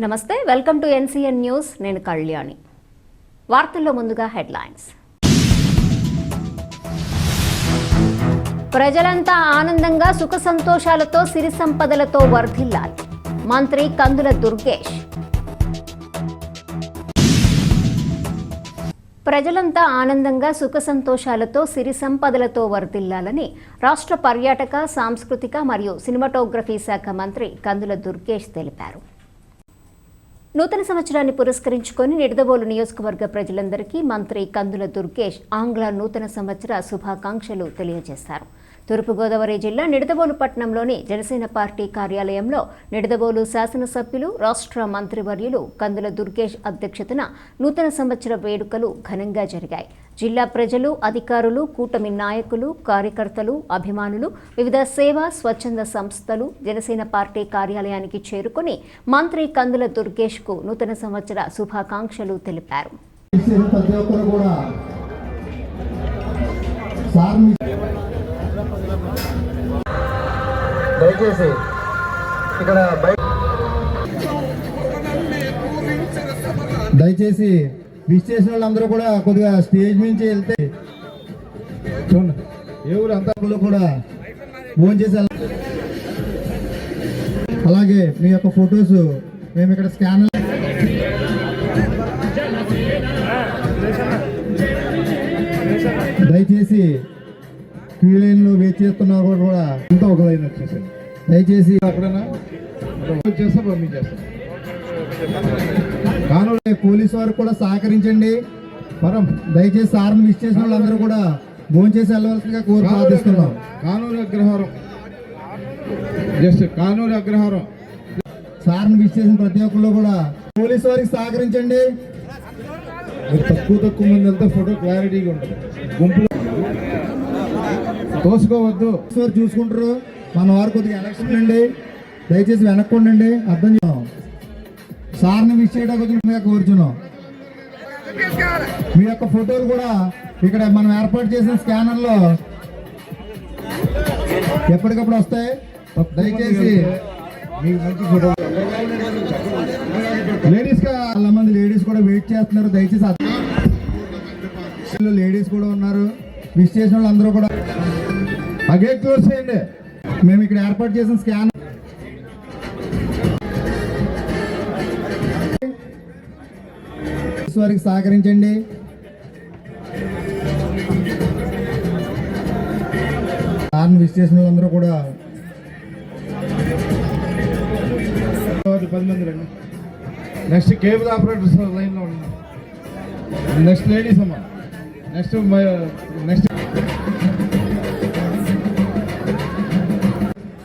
నమస్తే, welcome to NCN news. నేను కళ్యాణి. వార్తల్లో ముందుగా హెడ్లైన్స్. ప్రజలంతా ఆనందంగా సుఖ సంతోషాలతో సిరి సంపదలతో వర్ధిల్లాలి. మంత్రి కందుల దుర్గేష్. ప్రజలంతా ఆనందంగా సుఖ సంతోషాలతో సిరి సంపదలతో వర్ధిల్లాలని రాష్ట్ర పర్యాటక, సాంస్కృతిక మరియు సినిమాటోగ్రఫీ శాఖ మంత్రి కందుల దుర్గేష్ తెలిపారు. నూతన సంవత్సరాన్ని పురస్కరించుకొని నిడదవోలు నియోజకవర్గ ప్రజలందరికీ మంత్రి కందుల దుర్గేష్ ఆంగ్ల నూతన సంవత్సర శుభాకాంక్షలు తెలియజేశారు. తూర్పుగోదావరి జిల్లా నిడదవోలు పట్టణంలోని జనసేన పార్టీ కార్యాలయంలో నిడదవోలు శాసనసభ్యులు, రాష్ట్ర మంత్రివర్యులు కందుల దుర్గేష్ అధ్యక్షతన నూతన సంవత్సర వేడుకలు ఘనంగా జరిగాయి. జిల్లా ప్రజలు, అధికారులు, కూటమి నాయకులు, కార్యకర్తలు, అభిమానులు, వివిధ సేవా, స్వచ్ఛంద సంస్థలు జనసేన పార్టీ కార్యాలయానికి చేరుకుని మంత్రి కందుల దుర్గేష్కు నూతన సంవత్సర శుభాకాంక్షలు తెలిపారు. దయచేసి విష్ చేసిన వాళ్ళందరూ కూడా కొద్దిగా స్టేజ్ నుంచి వెళ్తే ఎవరు అంతా కూడా ఫోన్ చేసి, అలాగే మీ యొక్క ఫొటోస్ మేము ఇక్కడ స్కాన్ దయచేసి క్యూ లైన్లో వెయిట్ చేస్తున్నారు కూడా అంతా ఒక లైన్ వచ్చేసారు. దయచేసి అక్కడైనా చేస్తా పంపించేస్తాం. కానూరు పోలీసు వారు కూడా సహకరించండి. మనం దయచేసి సార్ని విష్ చేసిన వాళ్ళందరూ కూడా భోంచేసి వెళ్ళవలసిందిగా కోరి ప్రార్థిస్తున్నాం. కానూరు అగ్రహారం సార్ని విష్ చేసిన ప్రతి ఒక్కరు కూడా పోలీసు వారికి సహకరించండి. తక్కువ మంది వెళ్తే ఫోటో క్లారిటీగా ఉంటుంది. గుంపులో తోసుకోవద్దు, చూసుకుంటారు. మన వారు కొద్దిగా ఎలక్షన్ అండి, దయచేసి వెనక్కి ఉండండి. అర్థం చేద్దాం. సార్ని విష్ చేయడానికి కోరుచున్నాం. మీ యొక్క ఫోటోలు కూడా ఇక్కడ మనం ఏర్పాటు చేసిన స్కానర్లో ఎప్పటికప్పుడు వస్తాయి. దయచేసి మీకు మంచి ఫోటో. చాలా మంది లేడీస్ కూడా వెయిట్ చేస్తున్నారు. దయచేసి లేడీస్ కూడా ఉన్నారు. విష్ చేసిన వాళ్ళు అందరూ కూడా ఆ గేట్ క్లోజ్ చేయండి. మేము ఇక్కడ ఏర్పాటు చేసిన స్కాన్ వారికి సహకరించండి. విష్ చేసిన వాళ్ళందరూ కూడా 10 మంది రండి. నెక్స్ట్ కేబుల్ ఆపరేటర్స్ లైన్లో ఉండండి. నెక్స్ట్ లేడీస్ అమ్మా. నెక్స్ట్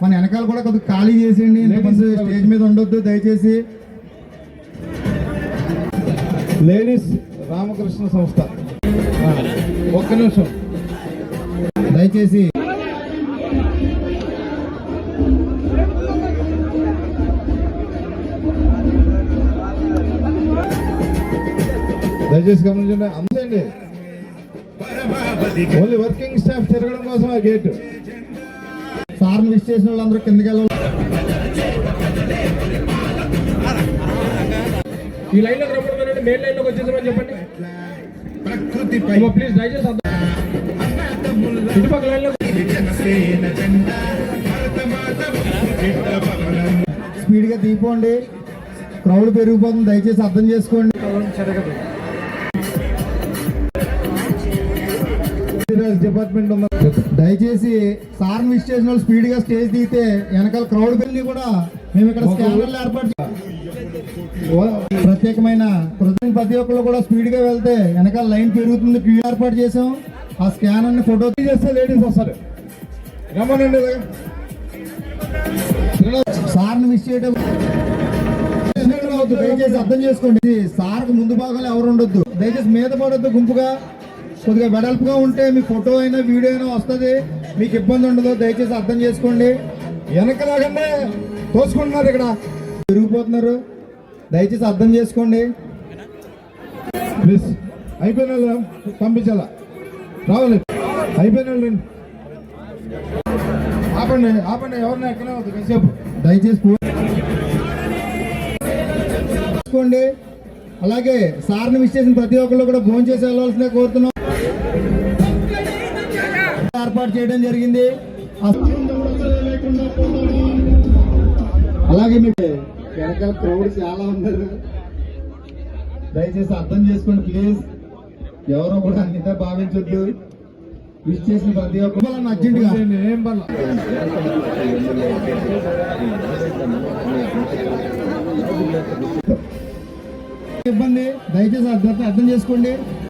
మన వెనకాల కూడా కొద్దిగా ఖాళీ చేసేయండి. ఇంతమంది స్టేజ్ మీద ఉండొద్దు దయచేసి. లేడీస్ రామకృష్ణ సంస్థ, ఒక్క నిమిషం దయచేసి. దయచేసి గమనించండి. అంతే, ఓన్లీ వర్కింగ్ స్టాఫ్ తిరగడం కోసం ఆ గేట్. సార్ని విష్ చేసిన వాళ్ళందరూ కిందకి వెళ్ళాలి. ఈ లైన్ లో రమ్మని మెయిన్ లైన్ లోకి వచ్చేసామని చెప్పండి ప్లీజ్. దయచేసి ఇటుపక్క లైన్ లో స్పీడ్ గా తీసుకోండి. క్రౌడ్ పెరిగిపోతుంది, దయచేసి అర్థం చేసుకోండి. డిపార్ట్మెంట్ ఉంది. దయచేసి సార్ని విష్ చేసిన వాళ్ళు స్పీడ్ గా స్టేజ్ దిగితే వెనకాల క్రౌడ్ పెళ్లి కూడా మేము ఇక్కడ స్కానర్లు ఏర్పాటు ప్రత్యేకమైన ప్రతి ఒక్కరు కూడా స్పీడ్ గా వెళ్తే వెనకాల లైన్ పెరుగుతుంది. క్యూ ఏర్పాటు చేసాం. ఆ స్కానర్ ని ఫోటో చేస్తే లేడీస్ వస్తారు. రమ్మనండి. సార్ని విష్ చేయడం దయచేసి అర్థం చేసుకోండి. సార్కు ముందు భాగంలో ఎవరు ఉండొద్దు. దయచేసి మీద పడొద్దు. గుంపుగా కొద్దిగా వెడల్పుగా ఉంటే మీ ఫోటో అయినా వీడియో అయినా వస్తుంది, మీకు ఇబ్బంది ఉండదు. దయచేసి అర్థం చేసుకోండి. వెనకలాగంటే తోసుకుంటున్నారు, ఇక్కడ పెరిగిపోతున్నారు. దయచేసి అర్థం చేసుకోండి ప్లీజ్. అయిపోయిన వాళ్ళు పంపించాలా, రావాలి. అయిపోయిన వాళ్ళు ఆపండి, ఎవరిని ఎక్కనే వద్దు కాసేపు దయచేసి. తీసుకోండి. అలాగే సార్ని విష్ చేసిన ప్రతి ఒక్కళ్ళు కూడా భోజనం చేసి వెళ్ళాల్సిందే కోరుతున్నాం. ఏర్పాటు చేయడం జరిగింది. అలాగే మీకు వెనకాల క్రౌడ్ చాలా ఉన్నారు, దయచేసి అర్థం చేసుకోండి ప్లీజ్. ఎవరో కూడా అన్నిత భావించొద్దు. విష్ చేసిన ప్రతి ఒక్కరు అర్జెంట్ గా ఇబ్బంది, దయచేసి అర్థం చేసుకోండి.